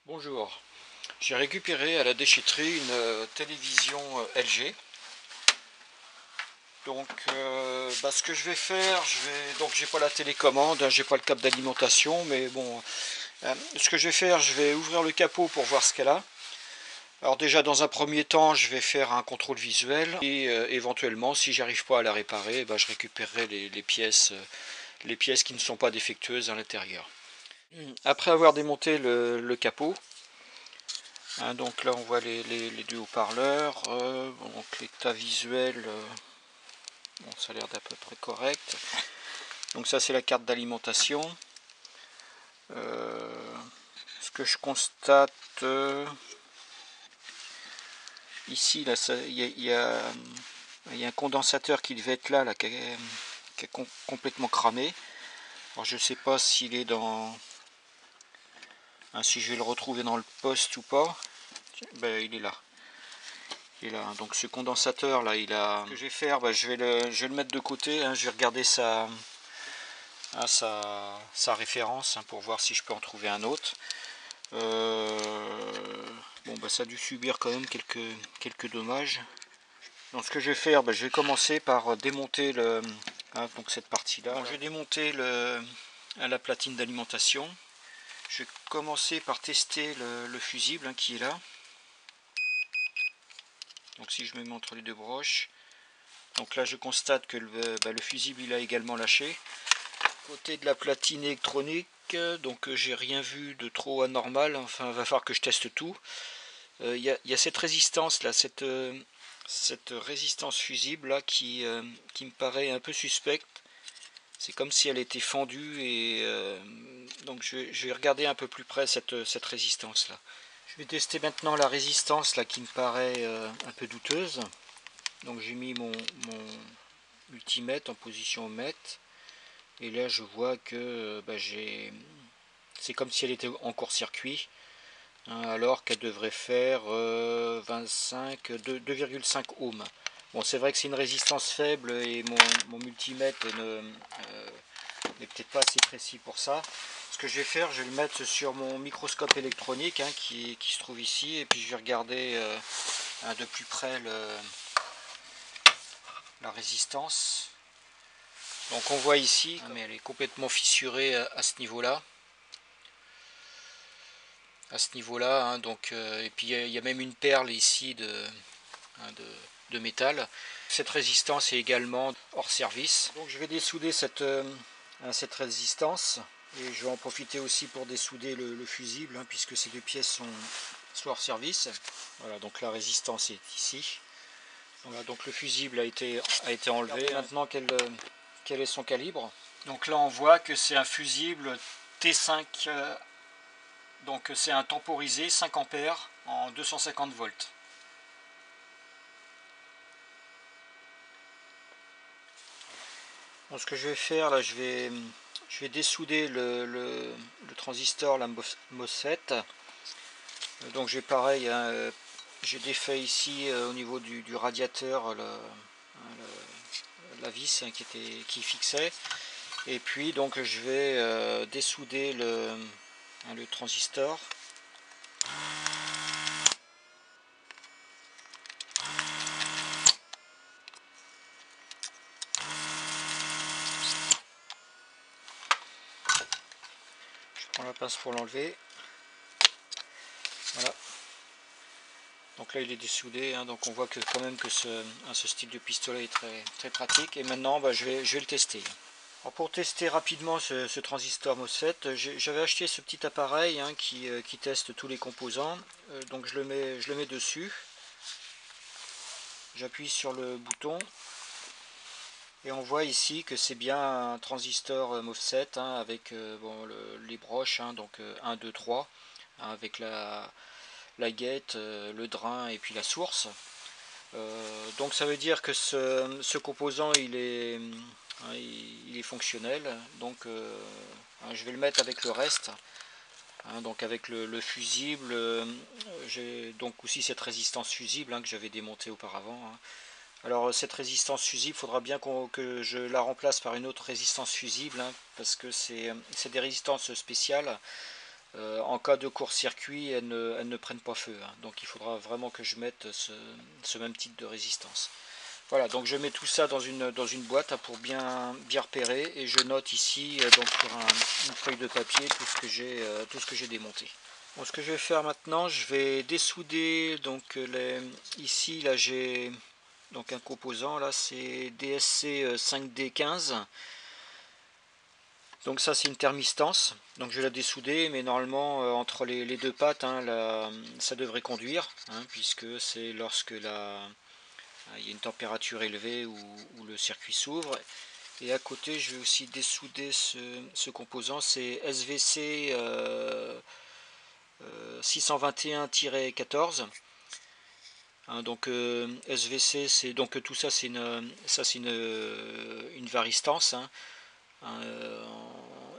Bonjour, j'ai récupéré à la déchetterie une télévision LG. Donc ce que je vais faire, donc j'ai pas la télécommande, hein, j'ai pas le câble d'alimentation, mais bon, ce que je vais faire, je vais ouvrir le capot pour voir ce qu'elle a. Alors déjà dans un premier temps, je vais faire un contrôle visuel et éventuellement, si j'arrive pas à la réparer, je récupérerai les pièces qui ne sont pas défectueuses à l'intérieur. Après avoir démonté le capot, hein, donc là on voit les deux haut-parleurs, donc l'état visuel, bon, ça a l'air d'à peu près correct. Donc ça c'est la carte d'alimentation. Ce que je constate ici, là, il y a un condensateur qui devait être là, qui est complètement cramé. Alors je sais pas s'il est dans... Hein, si je vais le retrouver dans le poste ou pas. Ben, il est là. Et là, donc ce condensateur là, ce que je vais faire, je vais le mettre de côté, hein, je vais regarder sa référence, hein, pour voir si je peux en trouver un autre. Bon, ça a dû subir quand même quelques dommages. Donc ce que je vais faire, je vais commencer par démonter donc cette partie là. Bon, je vais démonter la platine d'alimentation. Je vais commencer par tester le fusible, hein, qui est là. Donc si je me mets entre les deux broches, donc là je constate que le fusible il a également lâché. Côté de la platine électronique, donc j'ai rien vu de trop anormal, enfin il va falloir que je teste tout. Il y a cette résistance là, cette résistance fusible là qui me paraît un peu suspecte. C'est comme si elle était fendue et donc je vais regarder un peu plus près cette résistance là. Je vais tester maintenant la résistance là qui me paraît un peu douteuse. Donc j'ai mis mon multimètre en position mètre et là je vois que c'est comme si elle était en court-circuit, hein, alors qu'elle devrait faire 2,5 ohms. Bon, c'est vrai que c'est une résistance faible et mon multimètre n'est peut-être pas assez précis pour ça. Ce que je vais faire, je vais le mettre sur mon microscope électronique, hein, qui se trouve ici, et puis je vais regarder de plus près la résistance. Donc on voit ici, mais elle est complètement fissurée à ce niveau-là. Hein, donc, et puis il y a même une perle ici hein, de métal. Cette résistance est également hors service. Donc je vais dessouder cette résistance et je vais en profiter aussi pour dessouder le fusible, hein, puisque ces deux pièces sont hors service. Voilà, donc la résistance est ici. Voilà, donc le fusible a été enlevé. Maintenant quel est son calibre. Donc là on voit que c'est un fusible T5, donc c'est un temporisé 5 ampères en 250 volts. Donc ce que je vais faire là, je vais dessouder le transistor, la MOSFET. Donc j'ai pareil, hein, j'ai défait ici au niveau du radiateur la vis, hein, qui fixait. Et puis donc je vais dessouder le transistor. Je prends la pince pour l'enlever. Voilà. Donc là il est dessoudé, hein, donc on voit que quand même que ce style de pistolet est très pratique. Et maintenant je vais le tester. Alors pour tester rapidement ce transistor MOSFET, j'avais acheté ce petit appareil, hein, qui teste tous les composants. Donc je le mets dessus. J'appuie sur le bouton. Et on voit ici que c'est bien un transistor MOSFET, hein, avec les broches, hein, donc 1, 2, 3, hein, avec la guette, le drain et puis la source. Donc ça veut dire que ce composant il est fonctionnel. Donc je vais le mettre avec le reste, hein, donc avec le fusible. J'ai donc aussi cette résistance fusible, hein, que j'avais démontée auparavant, hein. Alors cette résistance fusible, il faudra bien que je la remplace par une autre résistance fusible, hein, parce que c'est des résistances spéciales. en cas de court-circuit, elles ne prennent pas feu. Hein. Donc il faudra vraiment que je mette ce même type de résistance. Voilà, donc je mets tout ça dans une boîte hein, pour bien repérer, et je note ici donc sur une feuille de papier tout ce que j'ai démonté. Bon, ce que je vais faire maintenant, je vais dessouder donc ici là j'ai donc un composant, là c'est DSC 5D15. Donc ça c'est une thermistance, donc je vais la dessouder, mais normalement entre les deux pattes hein, ça devrait conduire, hein, puisque c'est lorsque il y a une température élevée où le circuit s'ouvre. Et à côté je vais aussi dessouder ce composant, c'est SVC 621-14. Hein, donc SVC, c'est donc tout ça, c'est une varistance. Hein.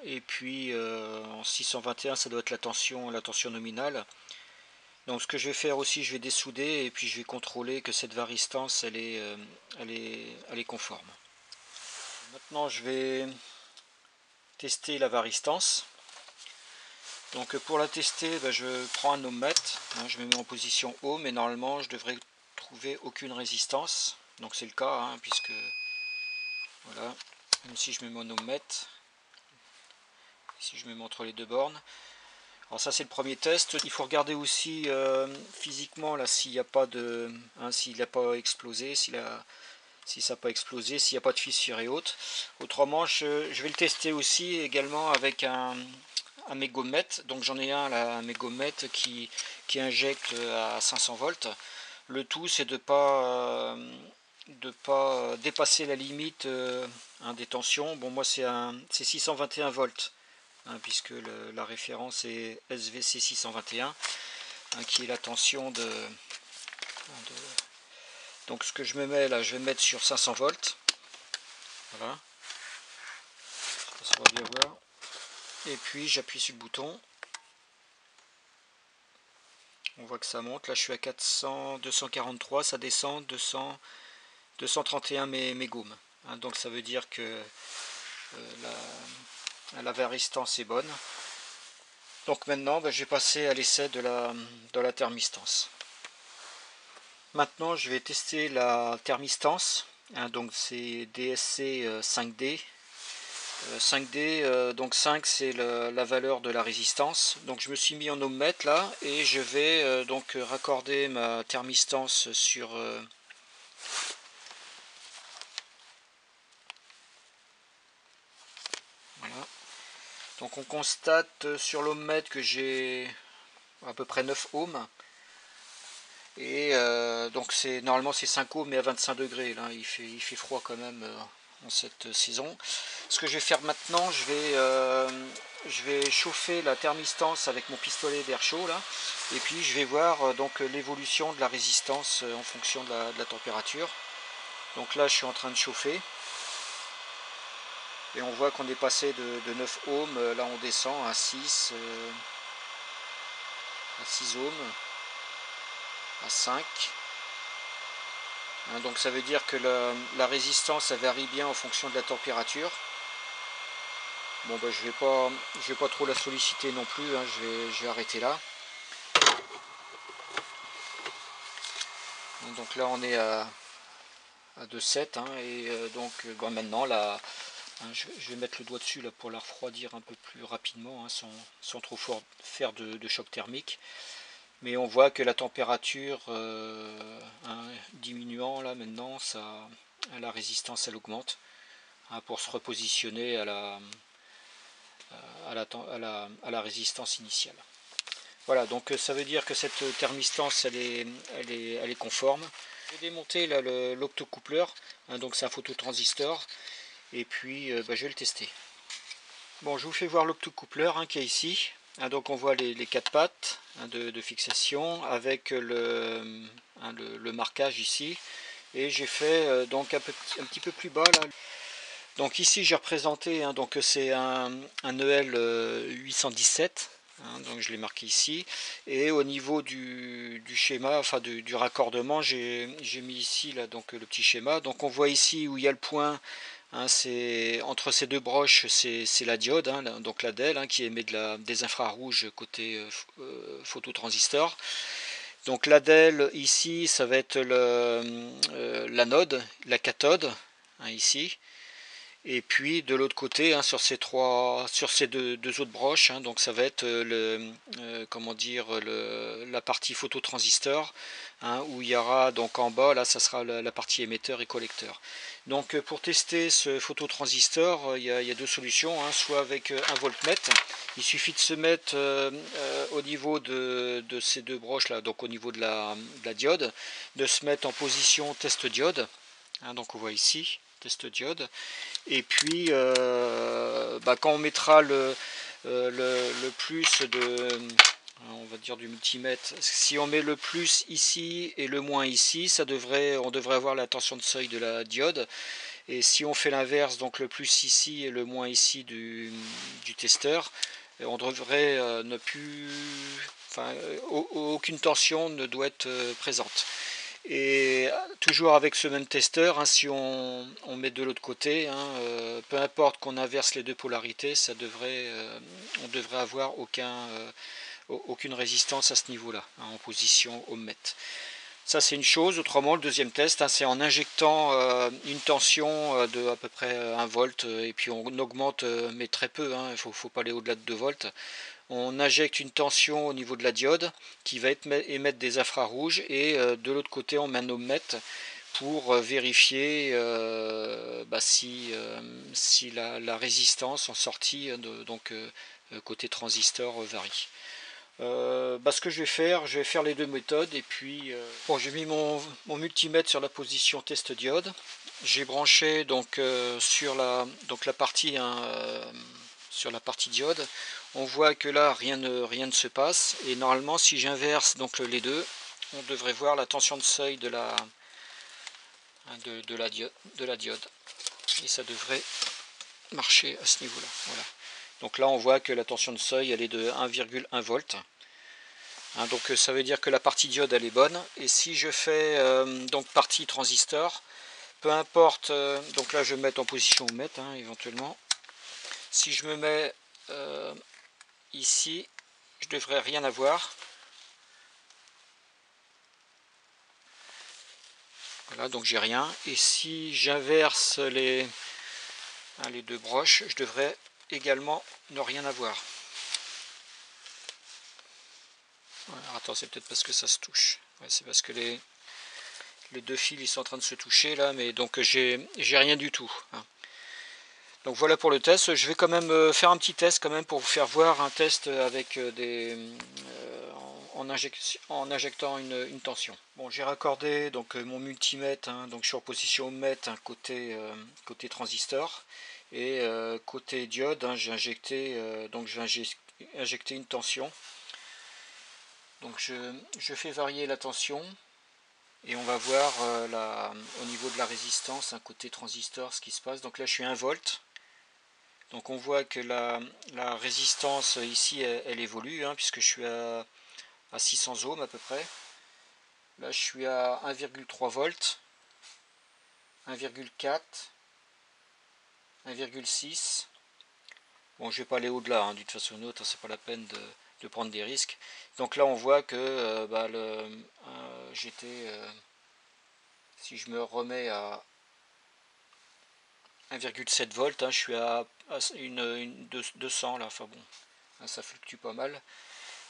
Et puis en 621, ça doit être la tension nominale. Donc ce que je vais faire aussi, je vais dessouder et puis je vais contrôler que cette varistance, elle est conforme. Maintenant, je vais tester la varistance. Donc pour la tester, je prends un ohmmètre, hein, je me mets en position ohm et normalement je devrais trouver aucune résistance. Donc c'est le cas, hein, puisque voilà, même si je me mets en ohmmètre, ici je me mets entre les deux bornes. Alors ça c'est le premier test. Il faut regarder aussi physiquement là s'il n'y a pas de, hein, s'il n'a pas explosé, si ça n'a pas explosé, s'il n'y a pas de fissure et autres. Autrement, je vais le tester aussi également avec un mégomètre. Donc j'en ai un mégomètre qui injecte à 500 volts. Le tout c'est de pas dépasser la limite des tensions. Bon, moi c'est 621 volts. Hein, puisque la référence est SVC 621, hein, qui est la tension donc ce que je me mets là, je vais mettre sur 500 volts. Voilà. Ça va bien voir. Et puis j'appuie sur le bouton. On voit que ça monte. Là je suis à 243, ça descend 231 mégooms. Hein, donc ça veut dire que la varistance est bonne. Donc maintenant, je vais passer à l'essai de la thermistance. Maintenant, je vais tester la thermistance. Hein, donc c'est DSC 5D. 5D, donc 5 c'est la valeur de la résistance. Donc je me suis mis en ohmmètre là et je vais donc raccorder ma thermistance sur voilà. Donc on constate sur l'ohmmètre que j'ai à peu près 9 ohms. Et donc normalement c'est 5 ohms mais à 25 degrés. Là, il fait froid quand même en cette saison. Ce que je vais faire maintenant, je vais chauffer la thermistance avec mon pistolet d'air chaud là, et puis je vais voir donc l'évolution de la résistance en fonction de la température. Donc là je suis en train de chauffer. Et on voit qu'on est passé de 9 ohms, là on descend à 6 ohms, à 5. Hein, donc ça veut dire que la résistance elle varie bien en fonction de la température. Bon je vais pas trop la solliciter non plus, hein, je vais arrêter là. Donc là on est à 2,7 hein, et donc maintenant là, hein, je vais mettre le doigt dessus là, pour la refroidir un peu plus rapidement hein, sans trop faire de choc thermique. Mais on voit que la température hein, diminuant là maintenant, la résistance elle augmente hein, pour se repositionner à la résistance initiale. Voilà, donc ça veut dire que cette thermistance elle est conforme. Je vais démonter l'optocoupleur, hein, donc c'est un phototransistor, et puis je vais le tester. Bon, je vous fais voir l'optocoupleur hein, qui est ici. Hein, donc on voit les quatre pattes hein, de fixation avec le marquage ici. Et j'ai fait donc un petit peu plus bas là. Donc ici j'ai représenté, hein, donc c'est un EL 817. Hein, donc je l'ai marqué ici, et au niveau du schéma, enfin du raccordement, j'ai mis ici là donc le petit schéma. Donc on voit ici où il y a le point Hein, entre ces deux broches, c'est la diode, hein, donc la DEL, hein, qui émet des infrarouges côté phototransistor. Donc la DEL ici, ça va être l'anode, la cathode, hein, ici. Et puis de l'autre côté, hein, sur ces deux autres broches, hein, donc ça va être comment dire, la partie phototransistor, hein, où il y aura donc en bas, là, ça sera la partie émetteur et collecteur. Donc pour tester ce phototransistor, il y a deux solutions, hein, soit avec un voltmètre. Il suffit de se mettre au niveau de ces deux broches là, donc au niveau de la diode, de se mettre en position test diode, hein, donc on voit ici test diode. Et puis quand on mettra le plus on va dire du multimètre, si on met le plus ici et le moins ici, on devrait avoir la tension de seuil de la diode. Et si on fait l'inverse, donc le plus ici et le moins ici du testeur, on devrait ne plus, enfin, aucune tension ne doit être présente. Et toujours avec ce même testeur, hein, si on met de l'autre côté, hein, peu importe qu'on inverse les deux polarités, on devrait avoir aucune résistance à ce niveau-là, hein, en position ohmmètre. Ça c'est une chose. Autrement, le deuxième test, hein, c'est en injectant une tension de à peu près 1 volt, et puis on augmente, mais très peu, hein, il ne faut pas aller au-delà de 2 volts. On injecte une tension au niveau de la diode qui va émettre des infrarouges, et de l'autre côté on met un ohmmètre pour vérifier si la résistance en sortie donc côté transistor varie. Ce que je vais faire les deux méthodes, et puis bon, j'ai mis mon multimètre sur la position test diode. J'ai branché donc sur la partie, hein, sur la partie diode. On voit que là rien ne se passe, et normalement si j'inverse donc les deux, on devrait voir la tension de seuil de la diode, et ça devrait marcher à ce niveau-là. Voilà. Donc là on voit que la tension de seuil elle est de 1,1 volt. Hein, donc ça veut dire que la partie diode elle est bonne. Et si je fais donc partie transistor, peu importe, donc là je vais me mettre en position ohmmètre, hein, éventuellement. Si je me mets ici, je devrais rien avoir. Voilà, donc j'ai rien. Et si j'inverse les deux broches, je devrais également ne rien avoir. Alors, attends, c'est peut-être parce que ça se touche. Ouais, c'est parce que les deux fils ils sont en train de se toucher là, mais donc j'ai rien du tout, hein. Donc voilà pour le test. Je vais quand même faire un petit test quand même pour vous faire voir un test avec en injectant une tension. Bon, j'ai raccordé donc mon multimètre, hein, donc sur position ohmmètre, hein, côté transistor, et côté diode, hein, j'ai injecté une tension. Donc je fais varier la tension, et on va voir au niveau de la résistance, un côté transistor, ce qui se passe. Donc là je suis 1 volt. Donc on voit que la résistance ici elle évolue, hein, puisque je suis à 600 ohms à peu près. Là je suis à 1,3 volts, 1,4, 1,6. Bon, je vais pas aller au-delà, hein, d'une façon ou d'une autre, c'est pas la peine de prendre des risques. Donc là on voit que si je me remets à 1,7 volts, hein, je suis à 200 là, enfin bon, hein, ça fluctue pas mal.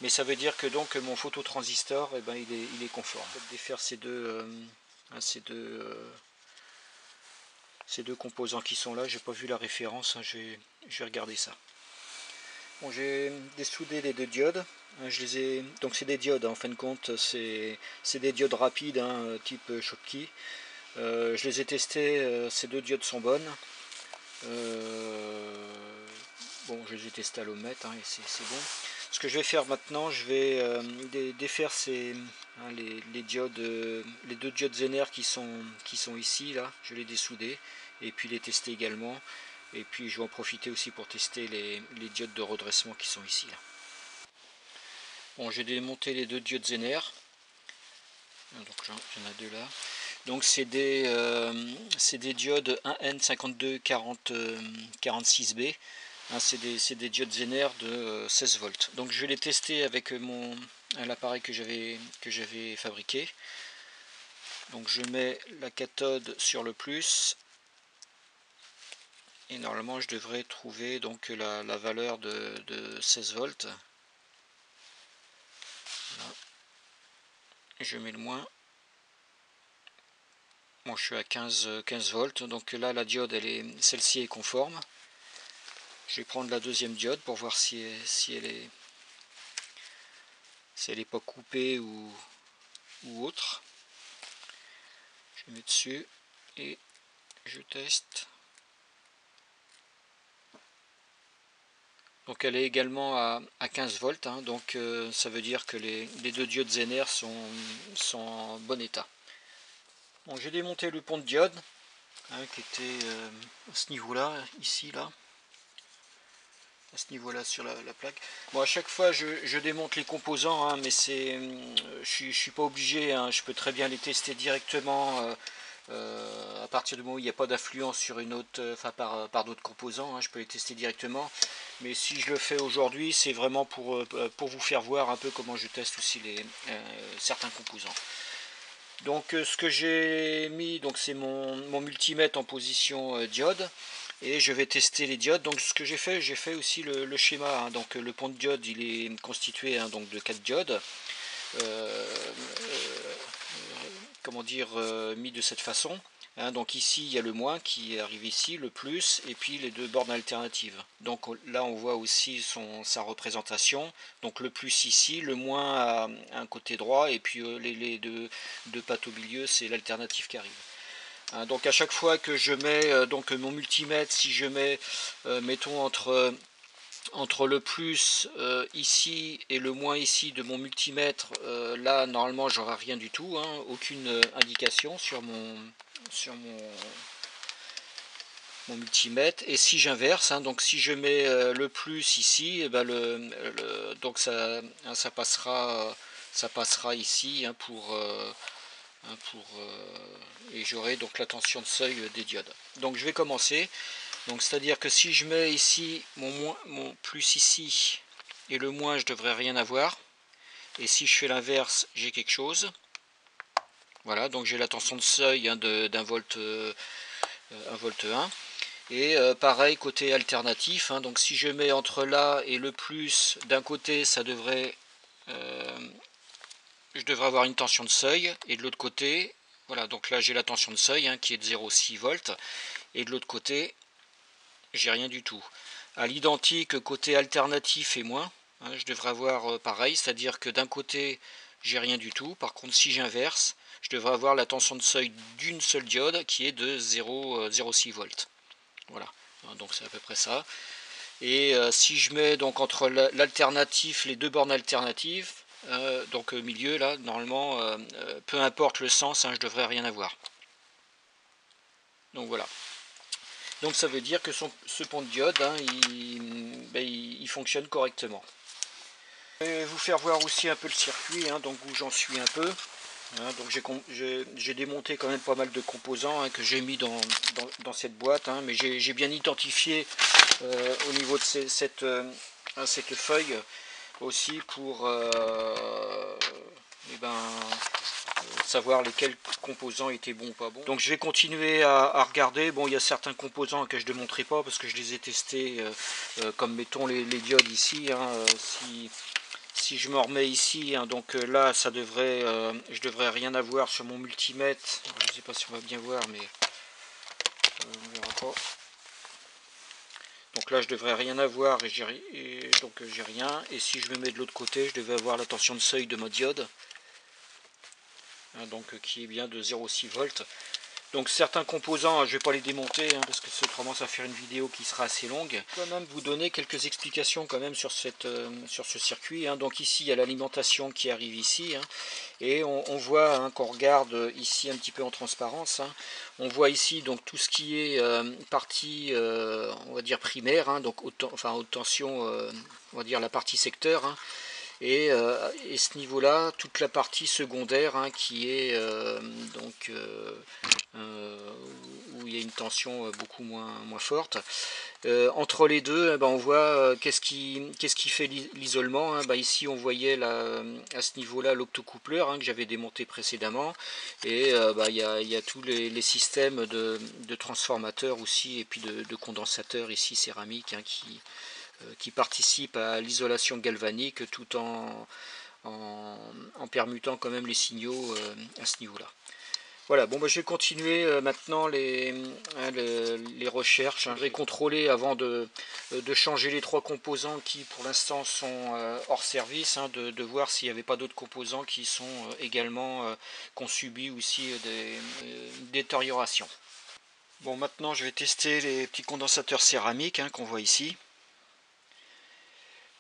Mais ça veut dire que donc mon phototransistor, eh ben, il est conforme. Je vais défaire ces deux composants qui sont là. J'ai pas vu la référence, hein, je vais regarder ça. Bon, j'ai dessoudé les deux diodes. Donc c'est des diodes, hein, en fin de compte, c'est des diodes rapides, hein, type Schottky. Je les ai testés, ces deux diodes sont bonnes. Bon, je les ai testés à l'ohmmètre, hein, et c'est bon. Ce que je vais faire maintenant, je vais défaire les diodes, les deux diodes Zener qui sont ici, là. Je vais les dessouder et puis les tester également. Et puis je vais en profiter aussi pour tester les diodes de redressement qui sont ici, là. Bon, j'ai démonté les deux diodes Zener. Donc j'en ai deux là. Donc c'est des diodes 1N5246B. C'est des diodes Zener de 16 volts. Donc je vais les tester avec l'appareil que j'avais fabriqué. Donc je mets la cathode sur le plus. Et normalement je devrais trouver donc la valeur de 16 volts. Voilà. Je mets le moins. Bon, je suis à 15 volts, donc là la diode celle-ci est conforme. Je vais prendre la deuxième diode pour voir si elle est pas coupée ou autre. Je mets dessus et je teste. Donc elle est également à 15 volts, hein, donc ça veut dire que les deux diodes Zener sont en bon état. Bon, j'ai démonté le pont de diode, hein, qui était à ce niveau-là, ici, là. À ce niveau-là sur la plaque. Bon, à chaque fois je démonte les composants, hein, mais je suis pas obligé, hein, je peux très bien les tester directement à partir du moment où il n'y a pas d'affluence sur une autre, par d'autres composants, hein, je peux les tester directement. Mais si je le fais aujourd'hui, c'est vraiment pour vous faire voir un peu comment je teste aussi certains composants. Donc ce que j'ai mis, donc c'est mon multimètre en position diode. Et je vais tester les diodes. Donc ce que j'ai fait aussi le schéma, hein. Donc le pont de diode il est constitué, hein, donc de 4 diodes. Comment dire, mis de cette façon. Hein, donc ici il y a le moins qui arrive ici, le plus, et puis les deux bornes alternatives. Donc là on voit aussi sa représentation. Donc le plus ici, le moins à un côté droit, et puis les deux pattes au milieu, c'est l'alternative qui arrive. Donc à chaque fois que je mets donc mon multimètre, si je mets mettons entre le plus ici et le moins ici de mon multimètre, là normalement j'aurai rien du tout, hein, aucune indication sur mon multimètre. Et si j'inverse, hein, donc si je mets le plus ici, et ben donc ça passera ici, hein, et j'aurai donc la tension de seuil des diodes. Donc je vais commencer. Donc c'est à dire que si je mets ici mon plus ici et le moins, je devrais rien avoir. Et si je fais l'inverse, j'ai quelque chose. Voilà, donc j'ai la tension de seuil, hein, d'un volt, 1 volt 1. Et pareil côté alternatif, hein, donc si je mets entre là et le plus d'un côté, ça devrait je devrais avoir une tension de seuil, et de l'autre côté, voilà, donc là j'ai la tension de seuil, hein, qui est de 0,6 volts, et de l'autre côté j'ai rien du tout. À l'identique côté alternatif et moins, hein, je devrais avoir pareil, c'est à dire que d'un côté j'ai rien du tout. Par contre si j'inverse, je devrais avoir la tension de seuil d'une seule diode qui est de 0,6 volts. Voilà, donc c'est à peu près ça. Et si je mets donc entre l'alternatif, les deux bornes alternatives, donc au milieu là, normalement, peu importe le sens, hein, je devrais rien avoir. Donc voilà. Donc ça veut dire que ce pont de diode, hein, il fonctionne correctement. Je vais vous faire voir aussi un peu le circuit, hein, donc où j'en suis un peu. Hein, donc j'ai démonté quand même pas mal de composants, hein, que j'ai mis dans cette boîte, hein, mais j'ai bien identifié au niveau de cette feuille aussi pour savoir lesquels composants étaient bons ou pas bons. Donc je vais continuer à regarder. Bon, il y a certains composants que je ne démontrerai pas parce que je les ai testés, comme mettons les diodes ici, hein, si je me remets ici, hein, donc là ça devrait, je devrais rien avoir sur mon multimètre. Alors, je ne sais pas si on va bien voir, mais on verra pas. Donc là je devrais rien avoir, donc j'ai rien. Et si je me mets de l'autre côté, je devais avoir la tension de seuil de ma diode, hein, donc qui est bien de 0,6 volts. Donc certains composants, je ne vais pas les démonter, hein, parce que autrement ça va faire une vidéo qui sera assez longue. Je vais quand même vous donner quelques explications quand même sur ce circuit, hein. Donc ici il y a l'alimentation qui arrive ici, hein, et on voit, hein, qu'on regarde ici un petit peu en transparence, hein, on voit ici donc tout ce qui est partie, on va dire primaire, hein, donc haute tension, on va dire la partie secteur, hein. Et ce niveau-là, toute la partie secondaire hein, qui est où il y a une tension beaucoup moins forte. Entre les deux, eh ben, on voit qu'est-ce qui fait l'isolement. Hein. Ben, ici, on voyait à ce niveau-là l'optocoupleur hein, que j'avais démonté précédemment. Et ben, y a tous les systèmes de transformateurs aussi, et puis de condensateurs ici céramiques hein, qui participent à l'isolation galvanique tout en permutant quand même les signaux à ce niveau-là. Voilà, bon, bah, je vais continuer maintenant les recherches. Hein. Je vais contrôler avant de changer les trois composants qui pour l'instant sont hors service, hein, de voir s'il n'y avait pas d'autres composants qui sont également qui ont subi aussi des détériorations. Bon, maintenant je vais tester les petits condensateurs céramiques hein, qu'on voit ici.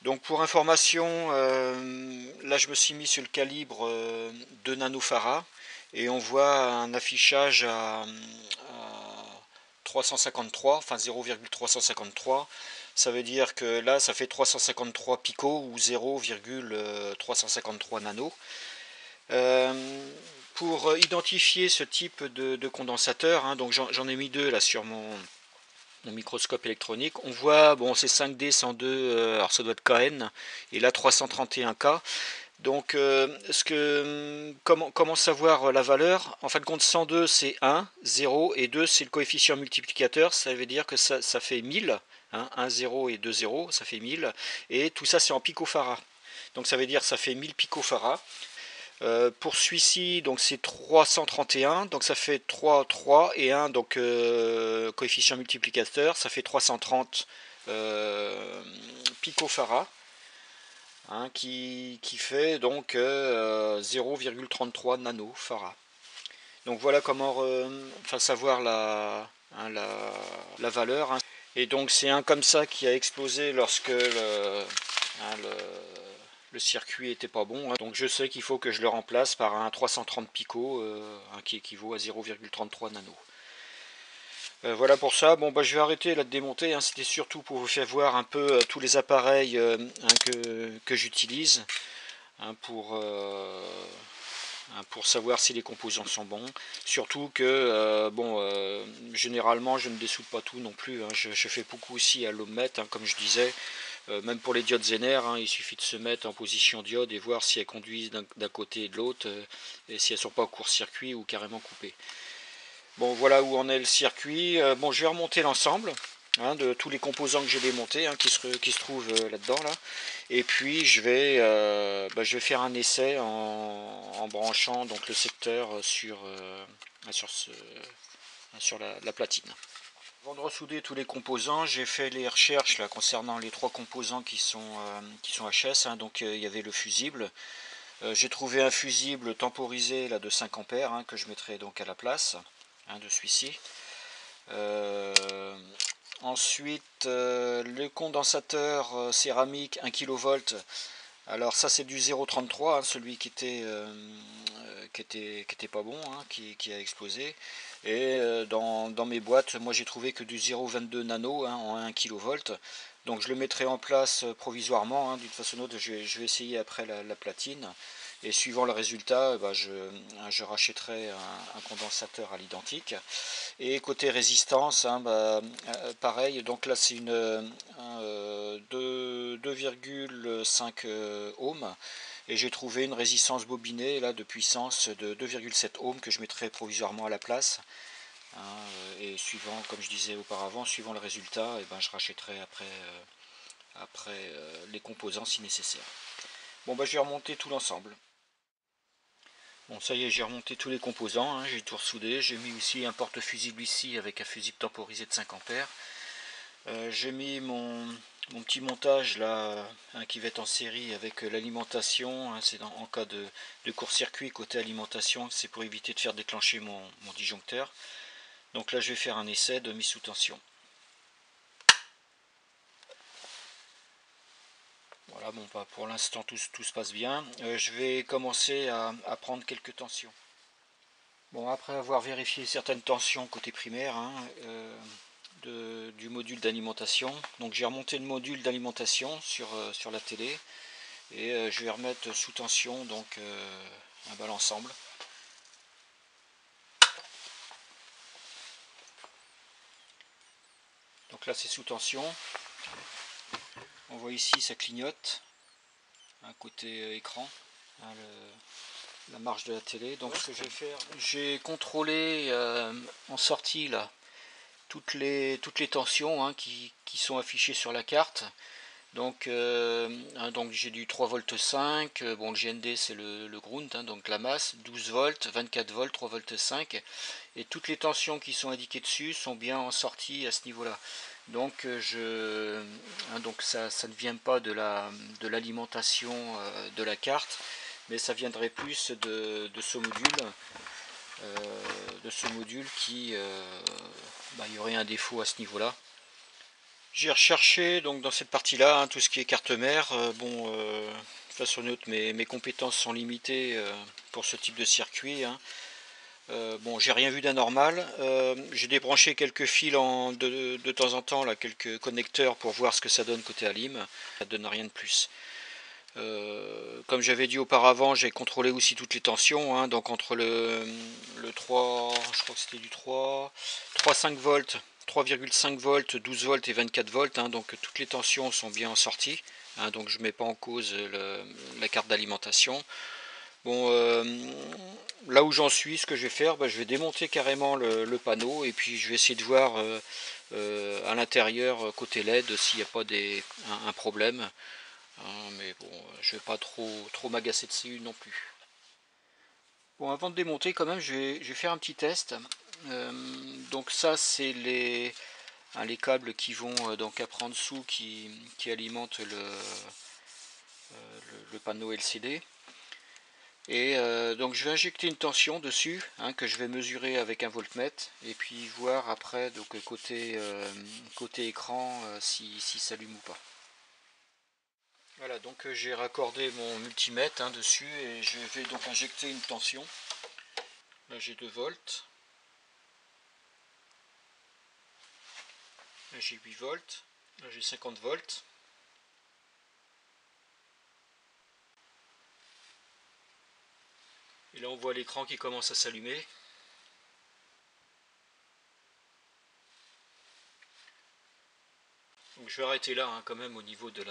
Donc pour information, là je me suis mis sur le calibre 2 nanofarad et on voit un affichage à 353, enfin 0,353. Ça veut dire que là ça fait 353 picots ou 0,353 nano. Pour identifier ce type de condensateur, hein, donc j'en ai mis deux là sur mon microscope électronique. On voit, bon, c'est 5D 102, alors ça doit être KN, et là 331K. Donc, comment savoir la valeur? En fin de compte, 102 c'est 1, 0 et 2 c'est le coefficient multiplicateur. Ça veut dire que ça fait 1000. Hein, 1, 0 et 2, 0, ça fait 1000. Et tout ça c'est en picofarad. Donc ça veut dire que ça fait 1000 picofarad. Pour celui-ci, donc c'est 331, donc ça fait 3, 3 et 1, donc coefficient multiplicateur, ça fait 330 picofarad, hein, qui fait donc 0,33 nanofarad. Donc voilà comment savoir la valeur. Hein. Et donc c'est un comme ça qui a explosé lorsque le circuit était pas bon, hein. Donc je sais qu'il faut que je le remplace par un 330 pico qui équivaut à 0,33 nano. Voilà pour ça. Bon, bah, je vais arrêter là de démonter, hein. C'était surtout pour vous faire voir un peu tous les appareils que j'utilise hein, pour savoir si les composants sont bons. Surtout que généralement je ne dessoude pas tout non plus, hein. Je fais beaucoup aussi à l'ohmmètre, hein, comme je disais. Même pour les diodes Zener, hein, il suffit de se mettre en position diode et voir si elles conduisent d'un côté et de l'autre, et si elles ne sont pas au court-circuit ou carrément coupées. Bon, voilà où en est le circuit. Bon, je vais remonter l'ensemble hein, de tous les composants que j'ai démontés, hein, qui se trouvent là-dedans. Là. Et puis je vais faire un essai en branchant donc, le secteur sur la platine. Avant de ressouder tous les composants, j'ai fait les recherches là, concernant les trois composants qui sont HS. Hein, donc il y avait le fusible. J'ai trouvé un fusible temporisé là, de 5 ampères hein, que je mettrai donc à la place hein, de celui-ci. Ensuite, le condensateur céramique 1 kV. Alors ça c'est du 0,33, hein, celui qui était pas bon, hein, qui a explosé. Et dans mes boîtes, moi j'ai trouvé que du 0,22 nano hein, en 1 kV. Donc je le mettrai en place provisoirement. Hein, d'une façon ou d'autre, je vais essayer après la platine. Et suivant le résultat, je rachèterai un condensateur à l'identique. Et côté résistance, hein, pareil, donc là c'est une 2,5 ohms. Et j'ai trouvé une résistance bobinée là, de puissance de 2,7 ohms que je mettrai provisoirement à la place. Hein, et suivant, comme je disais auparavant, suivant le résultat, je rachèterai après les composants si nécessaire. Bon, je vais remonter tout l'ensemble. Bon, ça y est, j'ai remonté tous les composants, hein, j'ai tout ressoudé. J'ai mis aussi un porte-fusible ici avec un fusible temporisé de 5 ampères. J'ai mis mon petit montage là hein, qui va être en série avec l'alimentation. Hein, c'est en cas de court-circuit côté alimentation, c'est pour éviter de faire déclencher mon disjoncteur. Donc là, je vais faire un essai de mise sous tension. Voilà, bon, pour l'instant tout se passe bien. Je vais commencer à prendre quelques tensions. Bon, après avoir vérifié certaines tensions côté primaire hein, du module d'alimentation, donc j'ai remonté le module d'alimentation sur la télé Et je vais remettre sous tension donc un bal ensemble. Donc là c'est sous tension. On voit ici ça clignote, un côté écran, hein, la marge de la télé. Donc ce que je vais faire, j'ai contrôlé en sortie là toutes les tensions hein, qui sont affichées sur la carte. Donc, donc j'ai du 3 volts 5, bon le GND c'est le ground, hein, donc la masse, 12 volts, 24 volts, 3 volts 5, et toutes les tensions qui sont indiquées dessus sont bien en sortie à ce niveau-là. Donc, donc ça ne vient pas de l'alimentation de la carte, mais ça viendrait plus de ce module. Qui, il y aurait un défaut à ce niveau-là. J'ai recherché donc dans cette partie-là hein, tout ce qui est carte mère. De façon autre, mes compétences sont limitées pour ce type de circuit. Hein. Bon, j'ai rien vu d'anormal. J'ai débranché quelques fils de temps en temps, là, quelques connecteurs pour voir ce que ça donne côté alim. Ça donne rien de plus. Comme j'avais dit auparavant, j'ai contrôlé aussi toutes les tensions. Hein, donc entre le 3, je crois que c'était du 3,5 volts. 3,5 volts, 12 volts et 24 volts, hein, donc toutes les tensions sont bien en sortie, hein, donc je ne mets pas en cause la carte d'alimentation. Bon, là où j'en suis, ce que je vais faire, je vais démonter carrément le panneau et puis je vais essayer de voir à l'intérieur côté LED s'il n'y a pas un problème, hein, mais bon, je ne vais pas trop m'agacer dessus non plus. Bon, avant de démonter quand même, je vais faire un petit test. Donc ça c'est les câbles qui vont donc après en dessous qui alimentent le panneau LCD. Et donc je vais injecter une tension dessus hein, que je vais mesurer avec un voltmètre et puis voir après donc côté écran si ça s'allume ou pas. Voilà, donc j'ai raccordé mon multimètre hein, dessus et je vais donc injecter une tension. Là j'ai 2 volts. Là j'ai 8 volts. Là j'ai 50 volts. Et là on voit l'écran qui commence à s'allumer. Donc je vais arrêter là hein, quand même au niveau de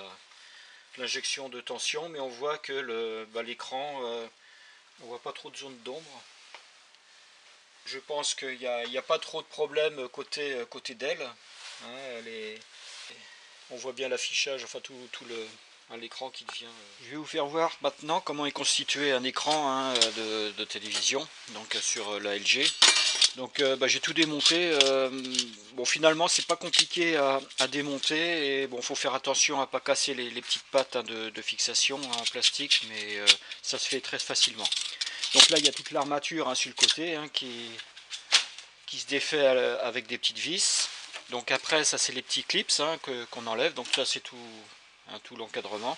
l'injection de tension, mais on voit que l'écran, on voit pas trop de zone d'ombre. Je pense qu'il n'y a pas trop de problème côté d'elle. Hein, on voit bien l'affichage, enfin tout l'écran qui devient. Je vais vous faire voir maintenant comment est constitué un écran hein, de télévision, donc sur la LG. Donc j'ai tout démonté. Bon finalement c'est pas compliqué à démonter et bon faut faire attention à pas casser les petites pattes hein, de fixation en plastique, mais ça se fait très facilement. Donc là il y a toute l'armature hein, sur le côté hein, qui se défait avec des petites vis. Donc après ça c'est les petits clips hein, qu'on enlève. Donc ça c'est tout, hein, tout l'encadrement.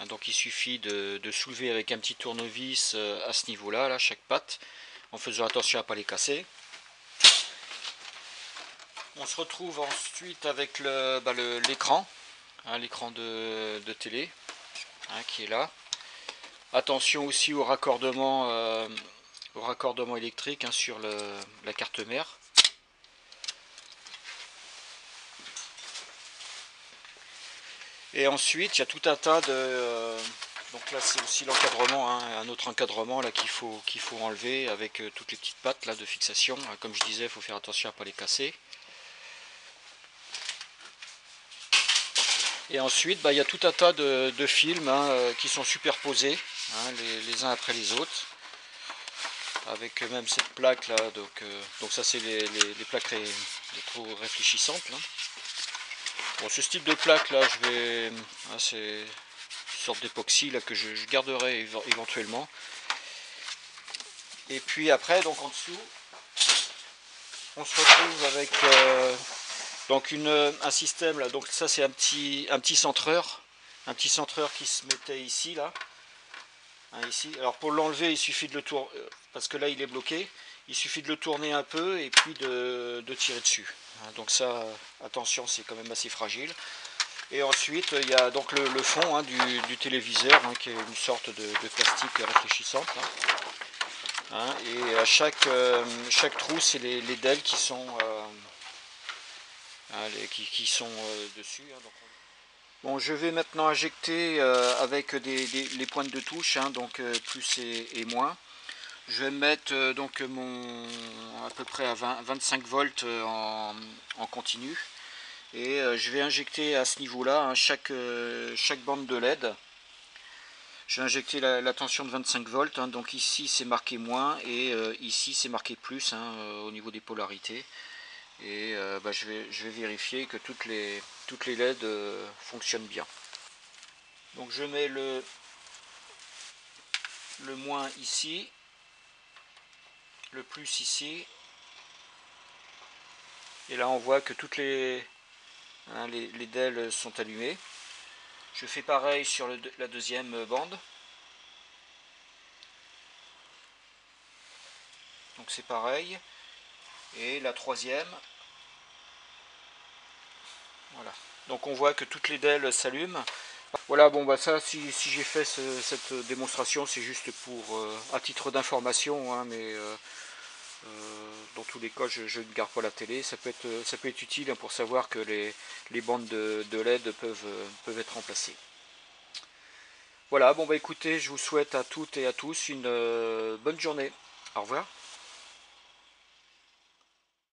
Donc il suffit de soulever avec un petit tournevis à ce niveau-là, chaque patte, en faisant attention à ne pas les casser. On se retrouve ensuite avec l'écran, hein, l'écran de télé hein, qui est là. Attention aussi au raccordement électrique hein, sur la carte mère. Et ensuite il y a tout un tas de... donc là c'est aussi l'encadrement, hein, un autre encadrement là qu'il faut enlever avec toutes les petites pattes là, de fixation. Comme je disais, il faut faire attention à ne pas les casser. Et ensuite, il y a tout un tas de films hein, qui sont superposés, hein, les uns après les autres, avec même cette plaque là. Donc ça c'est les plaques réfléchissantes. Là. Bon, ce style de plaque là, c'est une sorte d'époxy là que je garderai éventuellement. Et puis après, donc en dessous, on se retrouve avec donc un système là. Donc ça c'est un petit centreur qui se mettait ici là. Hein, ici. Alors pour l'enlever, il suffit de le tourner, parce que là il est bloqué, il suffit de le tourner un peu et puis de tirer dessus. Hein, donc ça, attention, c'est quand même assez fragile. Et ensuite, il y a donc le fond hein, du téléviseur, hein, qui est une sorte de plastique réfléchissante. Hein, et à chaque trou, c'est les DEL qui sont, hein, qui sont dessus. Hein, donc bon, je vais maintenant injecter avec les pointes de touche, hein, donc plus et moins. Je vais mettre donc à peu près à 25 volts en continu. Et je vais injecter à ce niveau-là hein, chaque bande de LED. Je vais injecter la tension de 25 volts, hein, donc ici c'est marqué moins et ici c'est marqué plus hein, au niveau des polarités. Et bah, je vais vérifier que toutes les LED fonctionnent bien. Donc je mets le moins ici, le plus ici, et là on voit que toutes les DEL sont allumées. Je fais pareil sur la deuxième bande. Donc c'est pareil. Et la troisième. Voilà. Donc on voit que toutes les DEL s'allument. Voilà, bon bah ça, si j'ai fait cette démonstration, c'est juste pour à titre d'information, hein, mais dans tous les cas, je ne garde pas la télé. Ça peut être utile hein, pour savoir que les bandes de LED peuvent être remplacées. Voilà, bon bah écoutez, je vous souhaite à toutes et à tous une bonne journée. Au revoir.